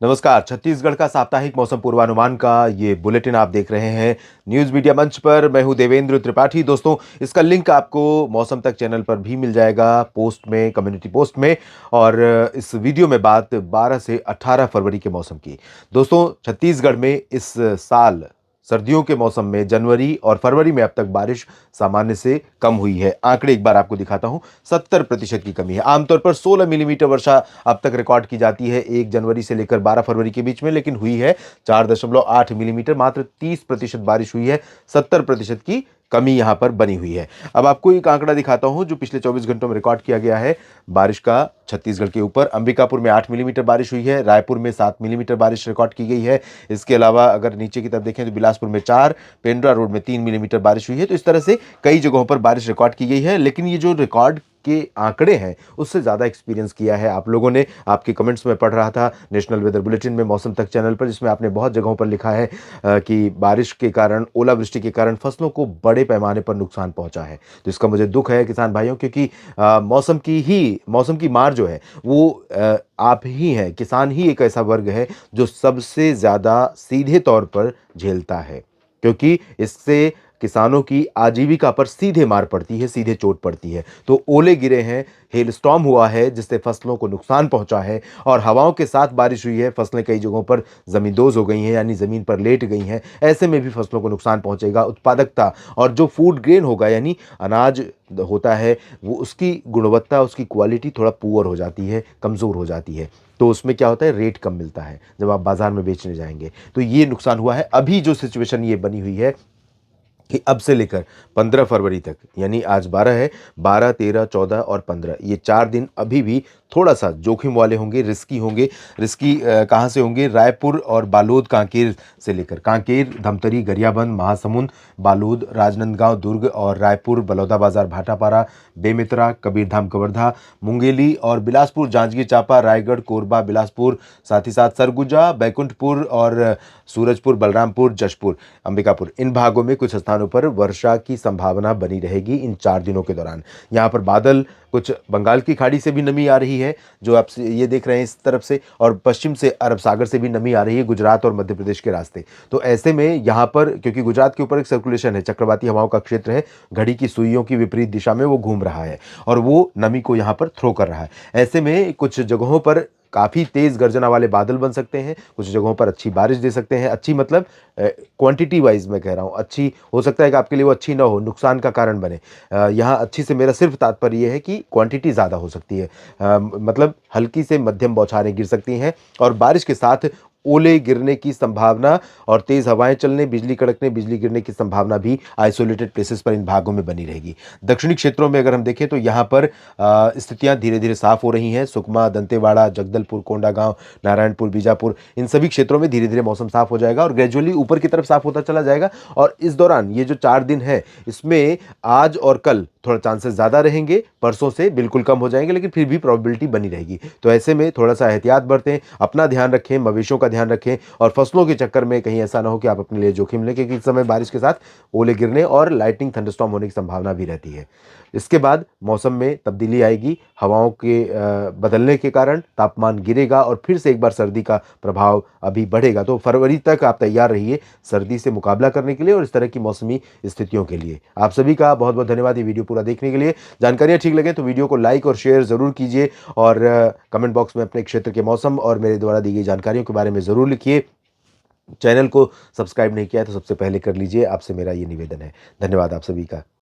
नमस्कार। छत्तीसगढ़ का साप्ताहिक मौसम पूर्वानुमान का ये बुलेटिन आप देख रहे हैं न्यूज मीडिया मंच पर। मैं हूं देवेंद्र त्रिपाठी। दोस्तों, इसका लिंक आपको मौसम तक चैनल पर भी मिल जाएगा, पोस्ट में, कम्युनिटी पोस्ट में। और इस वीडियो में बात 12 से 18 फरवरी के मौसम की। दोस्तों, छत्तीसगढ़ में इस साल सर्दियों के मौसम में जनवरी और फरवरी में अब तक बारिश सामान्य से कम हुई है। आंकड़े एक बार आपको दिखाता हूं। 70% की कमी है। आमतौर पर 16 मिलीमीटर वर्षा अब तक रिकॉर्ड की जाती है 1 जनवरी से लेकर 12 फरवरी के बीच में, लेकिन हुई है 4.8 मिलीमीटर। मात्र 30% बारिश हुई है। 70% की कमी यहां पर बनी हुई है। अब आपको एक आंकड़ा दिखाता हूं जो पिछले 24 घंटों में रिकॉर्ड किया गया है बारिश का छत्तीसगढ़ के ऊपर। अंबिकापुर में 8 मिलीमीटर बारिश हुई है। रायपुर में 7 मिलीमीटर बारिश रिकॉर्ड की गई है। इसके अलावा अगर नीचे की तरफ देखें तो बिलासपुर में 4, पेंड्रा रोड में 3 मिलीमीटर बारिश हुई है। तो इस तरह से कई जगहों पर बारिश रिकॉर्ड की गई है। लेकिन ये जो रिकॉर्ड के आंकड़े हैं उससे ज्यादा एक्सपीरियंस किया है आप लोगों ने। आपके कमेंट्स में पढ़ रहा था नेशनल वेदर बुलेटिन में, मौसम तक चैनल पर, जिसमें आपने बहुत जगहों पर लिखा है कि बारिश के कारण, ओलावृष्टि के कारण फसलों को बड़े पैमाने पर नुकसान पहुंचा है। तो इसका मुझे दुख है किसान भाइयों, क्योंकि मौसम की मार जो है वो आप ही हैं। किसान ही एक ऐसा वर्ग है जो सबसे ज्यादा सीधे तौर पर झेलता है, क्योंकि इससे किसानों की आजीविका पर सीधे मार पड़ती है, सीधे चोट पड़ती है। तो ओले गिरे हैं, हेल स्टॉर्म हुआ है जिससे फसलों को नुकसान पहुंचा है, और हवाओं के साथ बारिश हुई है। फसलें कई जगहों पर जमींदोज हो गई हैं, यानी जमीन पर लेट गई हैं। ऐसे में भी फसलों को नुकसान पहुंचेगा। उत्पादकता और जो फूड ग्रेन होगा, यानी अनाज होता है, वो उसकी गुणवत्ता, उसकी क्वालिटी थोड़ा पुअर हो जाती है, कमजोर हो जाती है। तो उसमें क्या होता है, रेट कम मिलता है जब आप बाजार में बेचने जाएंगे। तो ये नुकसान हुआ है। अभी जो सिचुएशन ये बनी हुई है कि अब से लेकर 15 फरवरी तक, यानी आज 12 है, 12, 13, 14 और 15, ये 4 दिन अभी भी थोड़ा सा जोखिम वाले होंगे, रिस्की होंगे। रिस्की कहाँ से होंगे? रायपुर और बालोद, कांकेर से लेकर, कांकेर, धमतरी, गरियाबंद, महासमुंद, बालोद, राजनांदगांव, दुर्ग और रायपुर, बलौदाबाजार, भाटापारा, बेमेतरा, कबीरधाम, कवर्धा, मुंगेली और बिलासपुर, जांजगीर चांपा, रायगढ़, कोरबा, बिलासपुर, साथ ही साथ सरगुजा, बैकुंठपुर और सूरजपुर, बलरामपुर, जशपुर, अंबिकापुर, इन भागों में कुछ स्थानों पर वर्षा की संभावना बनी रहेगी इन 4 दिनों के दौरान। यहाँ पर बादल, कुछ बंगाल की खाड़ी से भी नमी आ रही है जो आप ये देख रहे हैं इस तरफ से, और पश्चिम से अरब सागर से भी नमी आ रही है, गुजरात और मध्य प्रदेश के रास्ते। तो ऐसे में यहाँ पर, क्योंकि गुजरात के ऊपर एक सर्कुलेशन है, चक्रवाती हवाओं का क्षेत्र है, घड़ी की सुइयों की विपरीत दिशा में वो घूम रहा है और वो नमी को यहाँ पर थ्रो कर रहा है। ऐसे में कुछ जगहों पर काफी तेज गर्जना वाले बादल बन सकते हैं, कुछ जगहों पर अच्छी बारिश दे सकते हैं। अच्छी मतलब क्वांटिटी वाइज मैं कह रहा हूँ, अच्छी हो सकता है कि आपके लिए वो अच्छी ना हो, नुकसान का कारण बने। यहाँ अच्छी से मेरा सिर्फ तात्पर्य ये है कि क्वांटिटी ज़्यादा हो सकती है। मतलब हल्की से मध्यम बौछारें गिर सकती हैं, और बारिश के साथ ओले गिरने की संभावना और तेज हवाएं चलने, बिजली कड़कने, बिजली गिरने की संभावना भी आइसोलेटेड प्लेसेस पर इन भागों में बनी रहेगी। दक्षिणी क्षेत्रों में अगर हम देखें तो यहाँ पर स्थितियां धीरे धीरे साफ हो रही हैं। सुकमा, दंतेवाड़ा, जगदलपुर, कोंडागांव, नारायणपुर, बीजापुर, इन सभी क्षेत्रों में धीरे धीरे मौसम साफ हो जाएगा और ग्रेजुअली ऊपर की तरफ साफ होता चला जाएगा। और इस दौरान ये जो 4 दिन है, इसमें आज और कल थोड़ा चांसेस ज्यादा रहेंगे, परसों से बिल्कुल कम हो जाएंगे, लेकिन फिर भी प्रोबेबिलिटी बनी रहेगी। तो ऐसे में थोड़ा सा एहतियात बरतें, अपना ध्यान रखें, मवेशियों का ध्यान रखें, और फसलों के चक्कर में कहीं ऐसा ना हो कि आप अपने लिए जोखिम लें, क्योंकि इस समय बारिश के साथ ओले गिरने और लाइटनिंग, थंडरस्टॉर्म होने की संभावना भी रहती है। इसके बाद मौसम में तब्दीली आएगी। हवाओं के बदलने के कारण तापमान गिरेगा और फिर से एक बार सर्दी का प्रभाव अभी बढ़ेगा। तो फरवरी तक आप तैयार रहिए सर्दी से मुकाबला करने के लिए और इस तरह की मौसमी स्थितियों के लिए। आप सभी का बहुत बहुत धन्यवाद ये वीडियो पूरा देखने के लिए। जानकारियां ठीक लगे तो वीडियो को लाइक और शेयर जरूर कीजिए, और कमेंट बॉक्स में अपने क्षेत्र के मौसम और मेरे द्वारा दी गई जानकारियों के बारे में जरूर लिखिए। चैनल को सब्सक्राइब नहीं किया है तो सबसे पहले कर लीजिए, आपसे मेरा ये निवेदन है। धन्यवाद आप सभी का।